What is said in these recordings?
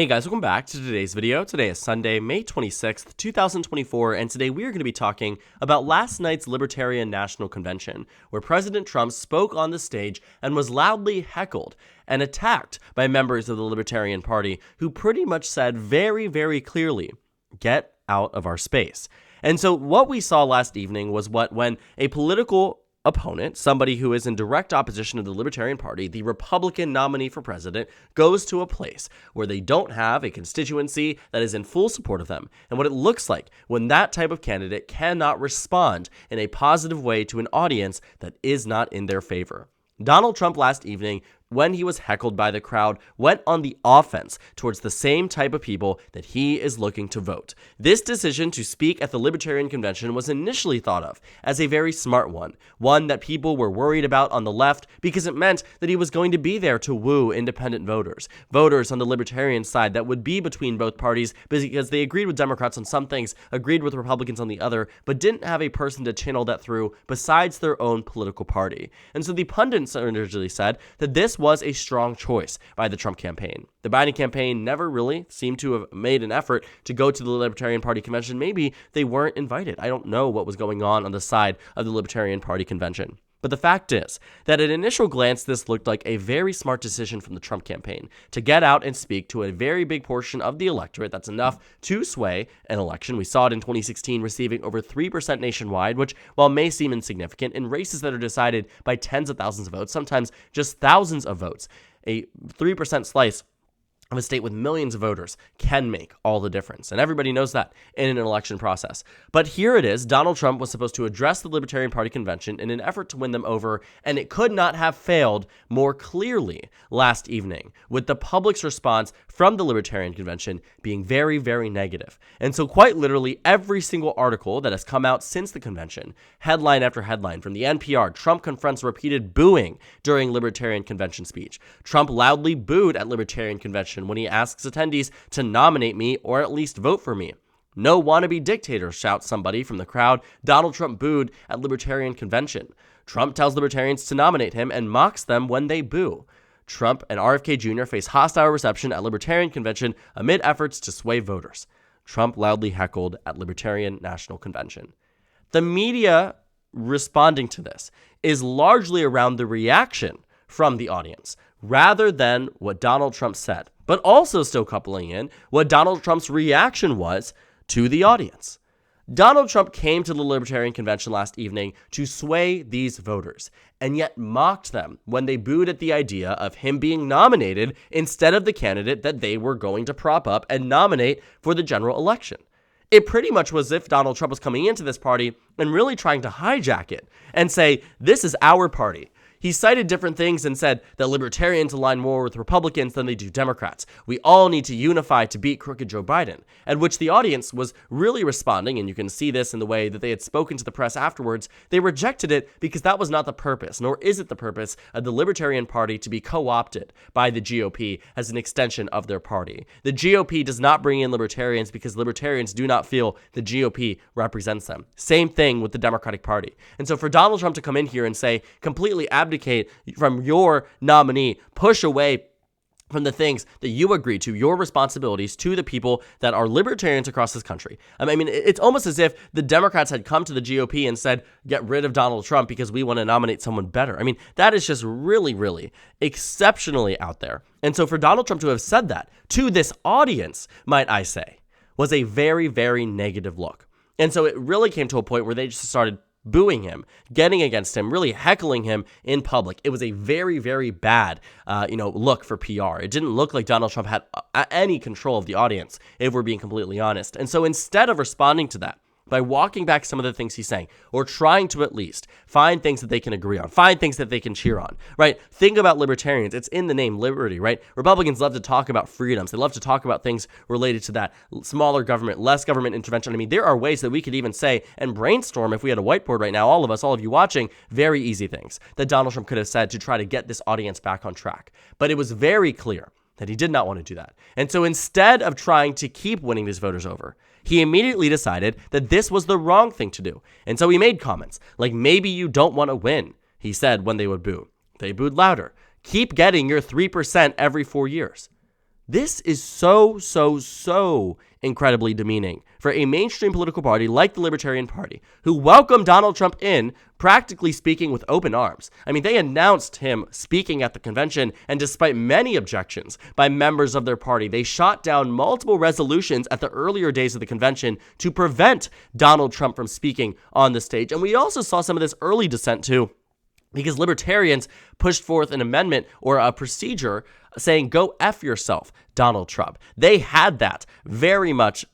Hey guys, welcome back to today's video. Today is Sunday, May 26th, 2024, and today we are going to be talking about last night's Libertarian National Convention, where President Trump spoke on the stage and was loudly heckled and attacked by members of the Libertarian Party who pretty much said very, very clearly, get out of our space. And so what we saw last evening was when a political opponent, somebody who is in direct opposition to the Libertarian Party, the Republican nominee for president, goes to a place where they don't have a constituency that is in full support of them, and what it looks like when that type of candidate cannot respond in a positive way to an audience that is not in their favor. Donald Trump last evening, when he was heckled by the crowd, went on the offense towards the same type of people that he is looking to vote. This decision to speak at the Libertarian Convention was initially thought of as a very smart one that people were worried about on the left because it meant that he was going to be there to woo independent voters on the Libertarian side that would be between both parties because they agreed with Democrats on some things, agreed with Republicans on the other, but didn't have a person to channel that through besides their own political party. And so the pundits originally said that this was a strong choice by the Trump campaign. The Biden campaign never really seemed to have made an effort to go to the Libertarian Party convention. Maybe they weren't invited. I don't know what was going on the side of the Libertarian Party convention. But the fact is that at initial glance, this looked like a very smart decision from the Trump campaign to get out and speak to a very big portion of the electorate that's enough to sway an election. We saw it in 2016 receiving over 3% nationwide, which, while may seem insignificant, in races that are decided by tens of thousands of votes, sometimes just thousands of votes, a 3% slice of a state with millions of voters can make all the difference. And everybody knows that in an election process. But here it is, Donald Trump was supposed to address the Libertarian Party convention in an effort to win them over, and it could not have failed more clearly last evening, with the public's response from the Libertarian convention being very, very negative. And so quite literally every single article that has come out since the convention, headline after headline from the NPR, Trump confronts repeated booing during Libertarian convention speech. Trump loudly booed at Libertarian convention when he asks attendees to nominate me or at least vote for me. No wannabe dictator, shouts somebody from the crowd. Donald Trump booed at Libertarian convention. Trump tells libertarians to nominate him and mocks them when they boo. Trump and RFK Jr. face hostile reception at Libertarian convention amid efforts to sway voters. Trump loudly heckled at Libertarian National Convention. The media responding to this is largely around the reaction from the audience rather than what Donald Trump said, but also still coupling in what Donald Trump's reaction was to the audience. Donald Trump came to the Libertarian Convention last evening to sway these voters, and yet mocked them when they booed at the idea of him being nominated instead of the candidate that they were going to prop up and nominate for the general election. It pretty much was as if Donald Trump was coming into this party and really trying to hijack it and say, this is our party. He cited different things and said that libertarians align more with Republicans than they do Democrats. We all need to unify to beat crooked Joe Biden, at which the audience was really responding, and you can see this in the way that they had spoken to the press afterwards. They rejected it because that was not the purpose, nor is it the purpose of the Libertarian Party to be co-opted by the GOP as an extension of their party. The GOP does not bring in libertarians because libertarians do not feel the GOP represents them. Same thing with the Democratic Party. And so for Donald Trump to come in here and say, completely abdicate from your nominee, push away from the things that you agree to, your responsibilities to the people that are libertarians across this country. I mean, it's almost as if the Democrats had come to the GOP and said, get rid of Donald Trump because we want to nominate someone better. I mean, that is just really, really exceptionally out there. And so for Donald Trump to have said that to this audience, might I say, was a very, very negative look. And so it really came to a point where they just started booing him, getting against him, really heckling him in public. It was a very, very bad, look for PR. It didn't look like Donald Trump had any control of the audience, if we're being completely honest. And so instead of responding to that, by walking back some of the things he's saying, or trying to at least find things that they can agree on, find things that they can cheer on, right? Think about libertarians. It's in the name liberty, right? Republicans love to talk about freedoms. They love to talk about things related to that. Smaller government, less government intervention. I mean, there are ways that we could even say and brainstorm, if we had a whiteboard right now, all of us, all of you watching, very easy things that Donald Trump could have said to try to get this audience back on track. But it was very clear that he did not want to do that. And so instead of trying to keep winning these voters over, he immediately decided that this was the wrong thing to do. And so he made comments like, maybe you don't want to win, he said when they would boo. They booed louder. Keep getting your 3% every 4 years. This is so incredibly demeaning for a mainstream political party like the Libertarian Party, who welcomed Donald Trump in, practically speaking, with open arms. I mean, they announced him speaking at the convention, and despite many objections by members of their party, they shot down multiple resolutions at the earlier days of the convention to prevent Donald Trump from speaking on the stage. And we also saw some of this early dissent too, because libertarians pushed forth an amendment or a procedure saying, go F yourself, Donald Trump. They had that very much,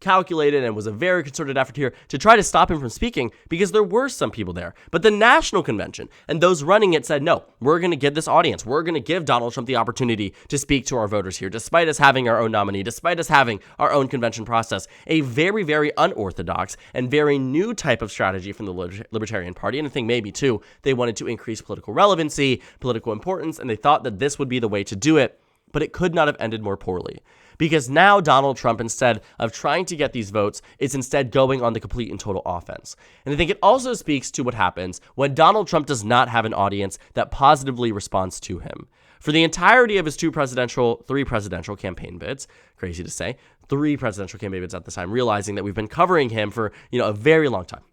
calculated, and was a very concerted effort here to try to stop him from speaking, because there were some people there. But the national convention and those running it said, no, we're going to give this audience, we're going to give Donald Trump the opportunity to speak to our voters here, despite us having our own nominee, despite us having our own convention process. A very, very unorthodox and very new type of strategy from the Libertarian Party. And I think maybe, too, they wanted to increase political relevancy, political importance, and they thought that this would be the way to do it. But it could not have ended more poorly. Because now Donald Trump, instead of trying to get these votes, is instead going on the complete and total offense. And I think it also speaks to what happens when Donald Trump does not have an audience that positively responds to him. For the entirety of his three presidential campaign bids, crazy to say, 3 presidential campaign bids at the time, realizing that we've been covering him for, a very long time.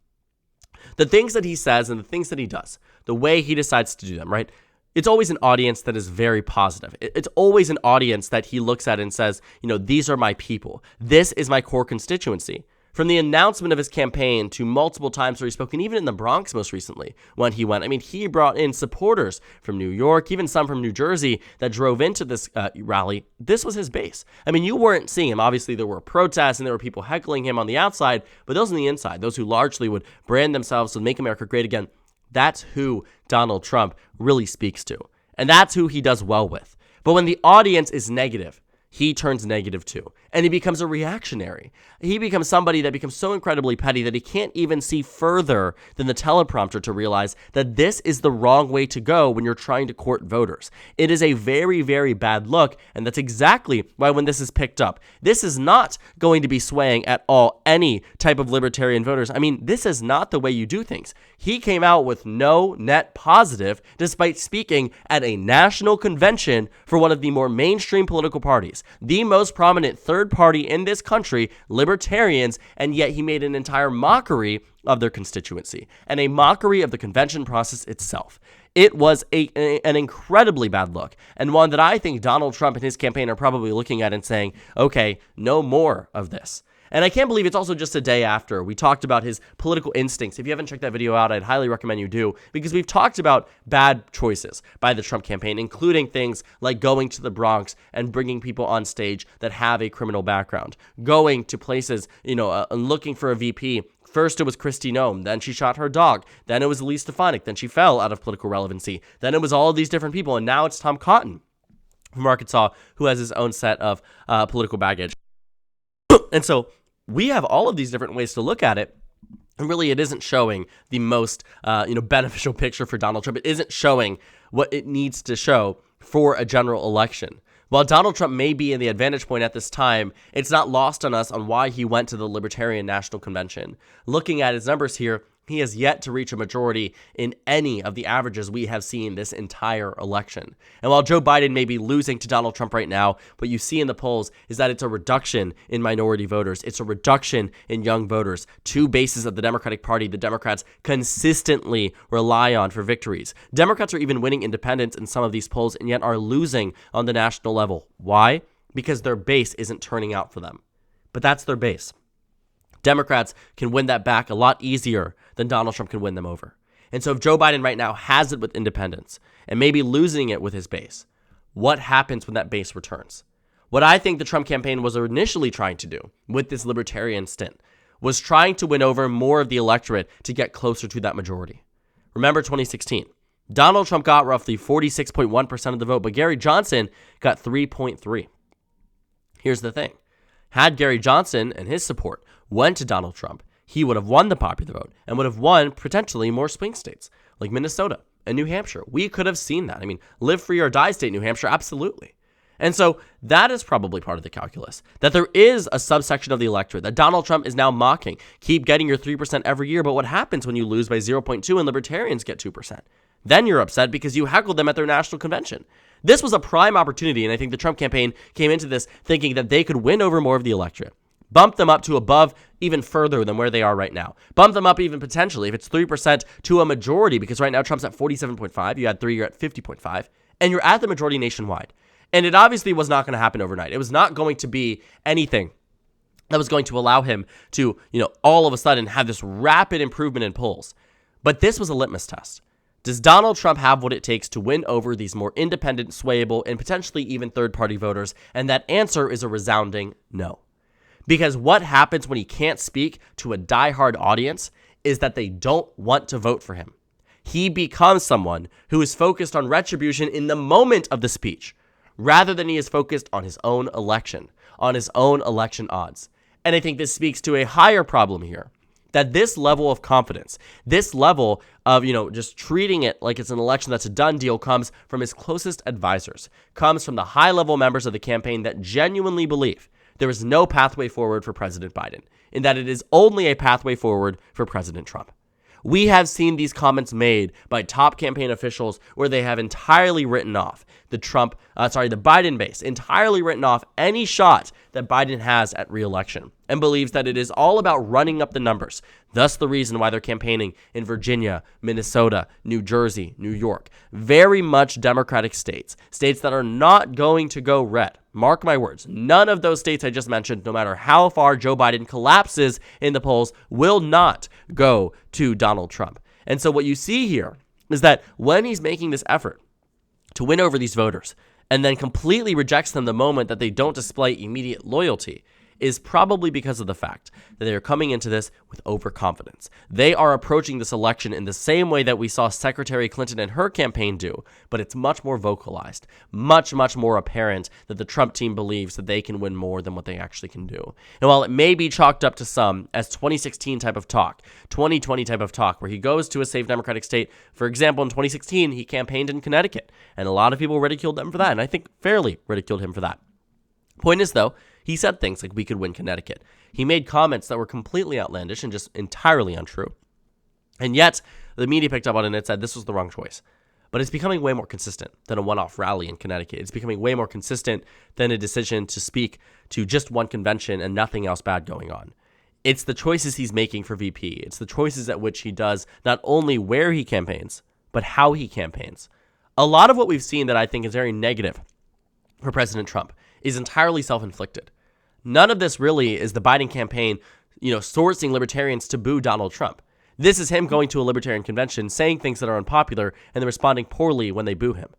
The things that he says and the things that he does, the way he decides to do them, right? It's always an audience that is very positive. It's always an audience that he looks at and says, these are my people. This is my core constituency. From the announcement of his campaign to multiple times where he's spoken, even in the Bronx most recently when he went. I mean, he brought in supporters from New York, even some from New Jersey that drove into this rally. This was his base. I mean, you weren't seeing him. Obviously, there were protests and there were people heckling him on the outside, but those on the inside, those who largely would brand themselves with Make America Great Again, that's who Donald Trump really speaks to. And that's who he does well with. But when the audience is negative, he turns negative too. And he becomes a reactionary. He becomes somebody that becomes so incredibly petty that he can't even see further than the teleprompter to realize that this is the wrong way to go when you're trying to court voters. It is a very, very bad look, and that's exactly why when this is picked up, this is not going to be swaying at all any type of libertarian voters. I mean, this is not the way you do things. He came out with no net positive despite speaking at a national convention for one of the more mainstream political parties, the most prominent third party in this country, libertarians, and yet he made an entire mockery of their constituency and a mockery of the convention process itself. It was an incredibly bad look, and one that I think Donald Trump and his campaign are probably looking at and saying, okay, no more of this. And I can't believe it's also just a day after we talked about his political instincts. If you haven't checked that video out, I'd highly recommend you do, because we've talked about bad choices by the Trump campaign, including things like going to the Bronx and bringing people on stage that have a criminal background, going to places, looking for a VP. First, it was Kristi Noem. Then she shot her dog. Then it was Elise Stefanik. Then she fell out of political relevancy. Then it was all of these different people. And now it's Tom Cotton from Arkansas, who has his own set of political baggage. And so we have all of these different ways to look at it. And really, it isn't showing the most beneficial picture for Donald Trump. It isn't showing what it needs to show for a general election. While Donald Trump may be in the advantage point at this time, it's not lost on us on why he went to the Libertarian National Convention. Looking at his numbers here, he has yet to reach a majority in any of the averages we have seen this entire election. And while Joe Biden may be losing to Donald Trump right now, what you see in the polls is that it's a reduction in minority voters. It's a reduction in young voters. Two bases of the Democratic Party the Democrats consistently rely on for victories. Democrats are even winning independents in some of these polls and yet are losing on the national level. Why? Because their base isn't turning out for them. But that's their base. Democrats can win that back a lot easier than Donald Trump can win them over. And so if Joe Biden right now has it with independents and maybe losing it with his base, what happens when that base returns? What I think the Trump campaign was initially trying to do with this libertarian stint was trying to win over more of the electorate to get closer to that majority. Remember 2016. Donald Trump got roughly 46.1% of the vote, but Gary Johnson got 3.3%. Here's the thing. Had Gary Johnson and his support went to Donald Trump, he would have won the popular vote and would have won potentially more swing states like Minnesota and New Hampshire. We could have seen that. I mean, live free or die state, New Hampshire, absolutely. And so that is probably part of the calculus, that there is a subsection of the electorate that Donald Trump is now mocking. Keep getting your 3% every year, but what happens when you lose by 0.2 and libertarians get 2%? Then you're upset because you heckled them at their national convention. This was a prime opportunity, and I think the Trump campaign came into this thinking that they could win over more of the electorate, bump them up to above even further than where they are right now, bump them up even potentially, if it's 3%, to a majority, because right now Trump's at 47.5, you add 3, you're at 50.5, and you're at the majority nationwide. And it obviously was not going to happen overnight. It was not going to be anything that was going to allow him to, all of a sudden have this rapid improvement in polls. But this was a litmus test. Does Donald Trump have what it takes to win over these more independent, swayable, and potentially even third-party voters? And that answer is a resounding no. Because what happens when he can't speak to a diehard audience is that they don't want to vote for him. He becomes someone who is focused on retribution in the moment of the speech, rather than he is focused on his own election, on his own election odds. And I think this speaks to a higher problem here, that this level of confidence, this level of, just treating it like it's an election that's a done deal, comes from his closest advisors, comes from the high-level members of the campaign that genuinely believe there is no pathway forward for President Biden, and that it is only a pathway forward for President Trump. We have seen these comments made by top campaign officials where they have entirely written off the Biden base, entirely written off any shot that Biden has at re-election, and believes that it is all about running up the numbers. Thus the reason why they're campaigning in Virginia, Minnesota, New Jersey, New York, very much Democratic states that are not going to go red. Mark my words, none of those states I just mentioned, no matter how far Joe Biden collapses in the polls, will not go to Donald Trump. And so what you see here is that when he's making this effort to win over these voters and then completely rejects them the moment that they don't display immediate loyalty, is probably because of the fact that they are coming into this with overconfidence. They are approaching this election in the same way that we saw Secretary Clinton and her campaign do, but it's much more vocalized, much, much more apparent that the Trump team believes that they can win more than what they actually can do. And while it may be chalked up to some as 2016 type of talk, 2020 type of talk, where he goes to a safe Democratic state, for example, in 2016, he campaigned in Connecticut, and a lot of people ridiculed them for that, and I think fairly ridiculed him for that. Point is, though, he said things like we could win Connecticut. He made comments that were completely outlandish and just entirely untrue. And yet, the media picked up on it and said this was the wrong choice. But it's becoming way more consistent than a one-off rally in Connecticut. It's becoming way more consistent than a decision to speak to just one convention and nothing else bad going on. It's the choices he's making for VP. It's the choices at which he does not only where he campaigns, but how he campaigns. A lot of what we've seen that I think is very negative for President Trump is entirely self-inflicted. None of this really is the Biden campaign, sourcing libertarians to boo Donald Trump. This is him going to a libertarian convention, saying things that are unpopular, and then responding poorly when they boo him.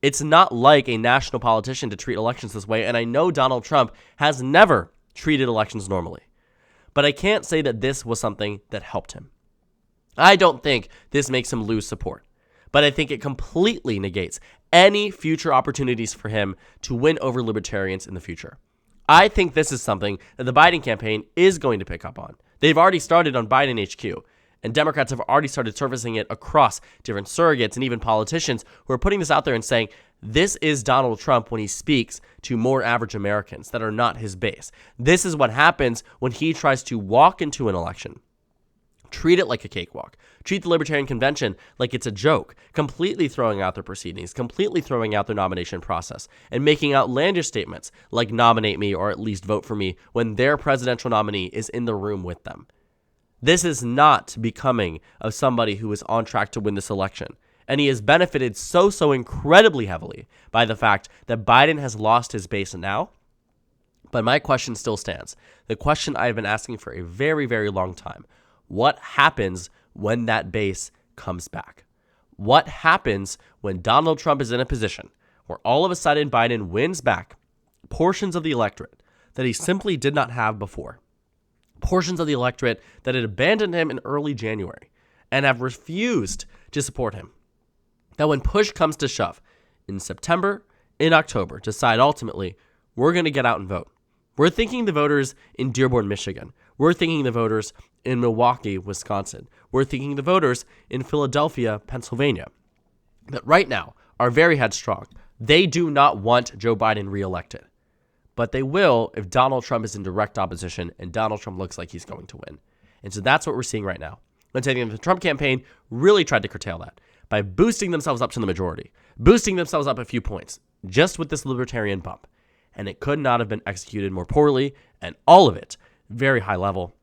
It's not like a national politician to treat elections this way, and I know Donald Trump has never treated elections normally. But I can't say that this was something that helped him. I don't think this makes him lose support, but I think it completely negates any future opportunities for him to win over libertarians in the future. I think this is something that the Biden campaign is going to pick up on. They've already started on Biden HQ, and Democrats have already started surfacing it across different surrogates and even politicians who are putting this out there and saying, this is Donald Trump when he speaks to more average Americans that are not his base. This is what happens when he tries to walk into an election. Treat it like a cakewalk. Treat the Libertarian Convention like it's a joke, completely throwing out their proceedings, completely throwing out their nomination process, and making outlandish statements like nominate me or at least vote for me when their presidential nominee is in the room with them. This is not becoming of somebody who is on track to win this election, and he has benefited so incredibly heavily by the fact that Biden has lost his base now. But my question still stands. The question I've been asking for a very, very long time. What happens when that base comes back? What happens when Donald Trump is in a position where all of a sudden Biden wins back portions of the electorate that he simply did not have before? Portions of the electorate that had abandoned him in early January and have refused to support him. That when push comes to shove, in September, in October, decide ultimately, we're going to get out and vote. We're thinking the voters in Dearborn, Michigan. We're thinking the voters in Milwaukee, Wisconsin. We're thinking the voters in Philadelphia, Pennsylvania, that right now are very headstrong. They do not want Joe Biden reelected, but they will if Donald Trump is in direct opposition and Donald Trump looks like he's going to win. And so that's what we're seeing right now. And I think the Trump campaign really tried to curtail that by boosting themselves up to the majority, boosting themselves up a few points just with this Libertarian bump. And it could not have been executed more poorly, and all of it, very high level,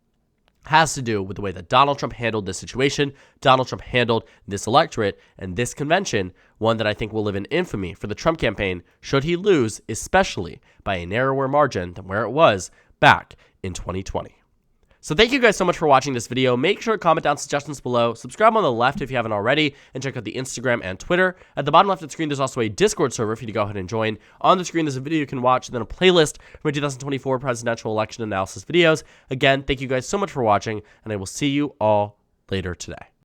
has to do with the way that Donald Trump handled this situation, Donald Trump handled this electorate, and this convention, one that I think will live in infamy for the Trump campaign should he lose, especially by a narrower margin than where it was back in 2020. So thank you guys so much for watching this video. Make sure to comment down suggestions below, subscribe on the left if you haven't already, and check out the Instagram and Twitter. At the bottom left of the screen, there's also a Discord server for you to go ahead and join. On the screen, there's a video you can watch, and then a playlist for my 2024 presidential election analysis videos. Again, thank you guys so much for watching, and I will see you all later today.